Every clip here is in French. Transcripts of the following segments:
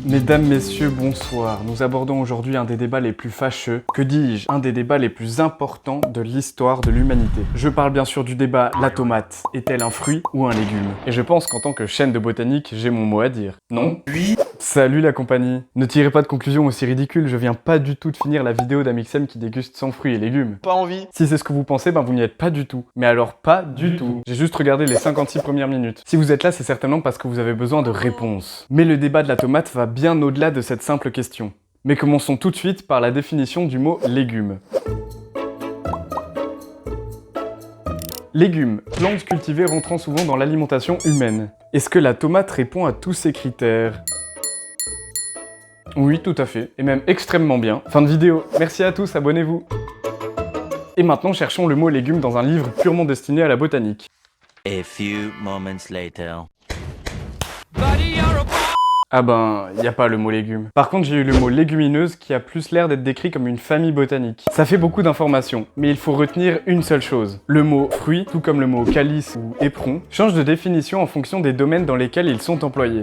Mesdames, messieurs, bonsoir. Nous abordons aujourd'hui un des débats les plus fâcheux, que dis-je, un des débats les plus importants de l'histoire de l'humanité. Je parle bien sûr du débat la tomate, est-elle un fruit ou un légume? Et je pense qu'en tant que chaîne de botanique, j'ai mon mot à dire. Non? Oui. Salut la compagnie. Ne tirez pas de conclusion aussi ridicule, je viens pas du tout de finir la vidéo d'Amixem qui déguste sans fruits et légumes. Pas envie. Si c'est ce que vous pensez, ben vous n'y êtes pas du tout. Mais alors pas du tout. J'ai juste regardé les 56 premières minutes. Si vous êtes là, c'est certainement parce que vous avez besoin de réponses. Mais le débat de la tomate va bien au-delà de cette simple question. Mais commençons tout de suite par la définition du mot légume. Légumes, plantes cultivées rentrant souvent dans l'alimentation humaine. Est-ce que la tomate répond à tous ces critères? Oui, tout à fait, et même extrêmement bien. Fin de vidéo, merci à tous, abonnez-vous. Et maintenant, cherchons le mot légume dans un livre purement destiné à la botanique. A few moments later. Ah ben, y a pas le mot légume. Par contre, j'ai eu le mot légumineuse qui a plus l'air d'être décrit comme une famille botanique. Ça fait beaucoup d'informations, mais il faut retenir une seule chose. Le mot fruit, tout comme le mot calice ou éperon, change de définition en fonction des domaines dans lesquels ils sont employés.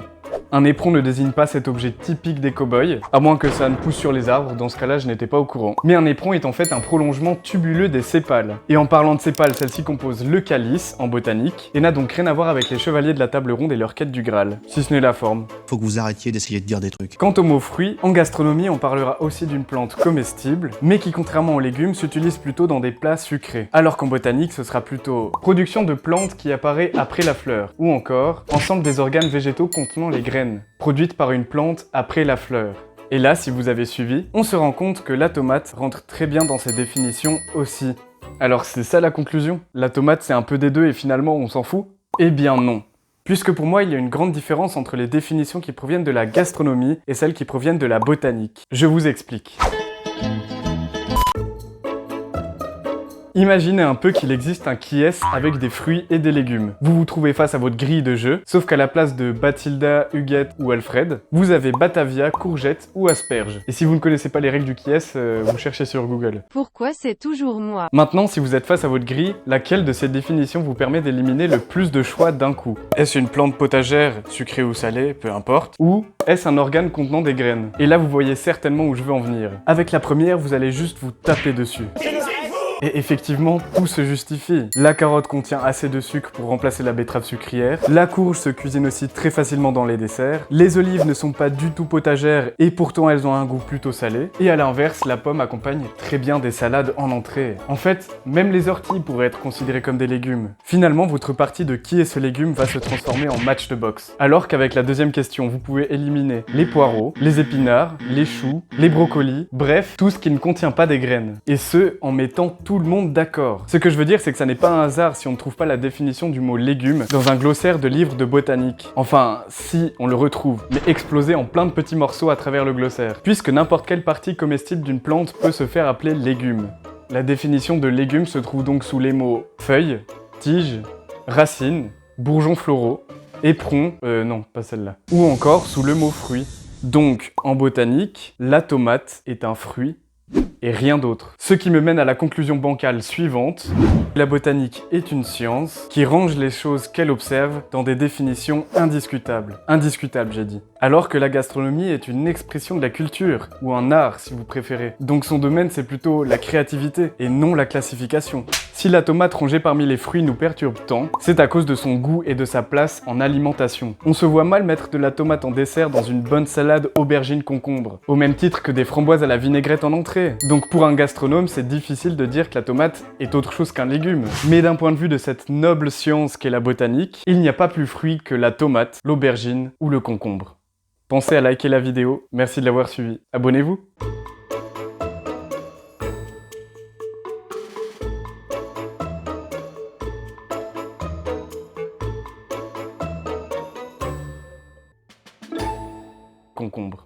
Un éperon ne désigne pas cet objet typique des cow-boys, à moins que ça ne pousse sur les arbres, dans ce cas-là je n'étais pas au courant. Mais un éperon est en fait un prolongement tubuleux des sépales. Et en parlant de sépales, celle-ci compose le calice, en botanique, et n'a donc rien à voir avec les chevaliers de la table ronde et leur quête du Graal, si ce n'est la forme. Faut que vous arrêtiez d'essayer de dire des trucs. Quant au mot fruit, en gastronomie on parlera aussi d'une plante comestible, mais qui contrairement aux légumes s'utilise plutôt dans des plats sucrés. Alors qu'en botanique ce sera plutôt production de plantes qui apparaît après la fleur, ou encore ensemble des organes végétaux contenant les graines, produites par une plante après la fleur. Et là, si vous avez suivi, on se rend compte que la tomate rentre très bien dans ces définitions aussi. Alors c'est ça la conclusion? La tomate c'est un peu des deux et finalement on s'en fout? Eh bien non. Puisque pour moi il y a une grande différence entre les définitions qui proviennent de la gastronomie et celles qui proviennent de la botanique. Je vous explique. Imaginez un peu qu'il existe un Qui-est avec des fruits et des légumes. Vous vous trouvez face à votre grille de jeu, sauf qu'à la place de Bathilda, Huguette ou Alfred, vous avez Batavia, courgette ou asperge. Et si vous ne connaissez pas les règles du Qui-est, vous cherchez sur Google. Pourquoi c'est toujours moi? Maintenant, si vous êtes face à votre grille, laquelle de ces définitions vous permet d'éliminer le plus de choix d'un coup? Est-ce une plante potagère, sucrée ou salée, peu importe, ou est-ce un organe contenant des graines? Et là, vous voyez certainement où je veux en venir. Avec la première, vous allez juste vous taper dessus. Et effectivement, tout se justifie. La carotte contient assez de sucre pour remplacer la betterave sucrière, la courge se cuisine aussi très facilement dans les desserts, les olives ne sont pas du tout potagères et pourtant elles ont un goût plutôt salé, et à l'inverse, la pomme accompagne très bien des salades en entrée. En fait, même les orties pourraient être considérées comme des légumes. Finalement, votre partie de qui est ce légume va se transformer en match de boxe. Alors qu'avec la deuxième question, vous pouvez éliminer les poireaux, les épinards, les choux, les brocolis, bref, tout ce qui ne contient pas des graines. Et ce, en mettant tout le monde d'accord. Ce que je veux dire, c'est que ça n'est pas un hasard si on ne trouve pas la définition du mot légume dans un glossaire de livres de botanique. Enfin, si, on le retrouve, mais explosé en plein de petits morceaux à travers le glossaire. Puisque n'importe quelle partie comestible d'une plante peut se faire appeler légume. La définition de légume se trouve donc sous les mots feuilles, tiges, racines, bourgeons floraux, éperons, non, pas celle-là. Ou encore sous le mot fruit. Donc, en botanique, la tomate est un fruit et rien d'autre. Ce qui me mène à la conclusion bancale suivante. La botanique est une science qui range les choses qu'elle observe dans des définitions indiscutables. Indiscutables, j'ai dit. Alors que la gastronomie est une expression de la culture, ou un art si vous préférez. Donc son domaine c'est plutôt la créativité et non la classification. Si la tomate rangée parmi les fruits nous perturbe tant, c'est à cause de son goût et de sa place en alimentation. On se voit mal mettre de la tomate en dessert dans une bonne salade aubergine-concombre, au même titre que des framboises à la vinaigrette en entrée. Donc pour un gastronome, c'est difficile de dire que la tomate est autre chose qu'un légume. Mais d'un point de vue de cette noble science qu'est la botanique, il n'y a pas plus fruit que la tomate, l'aubergine ou le concombre. Pensez à liker la vidéo, merci de l'avoir suivi. Abonnez-vous! Concombre.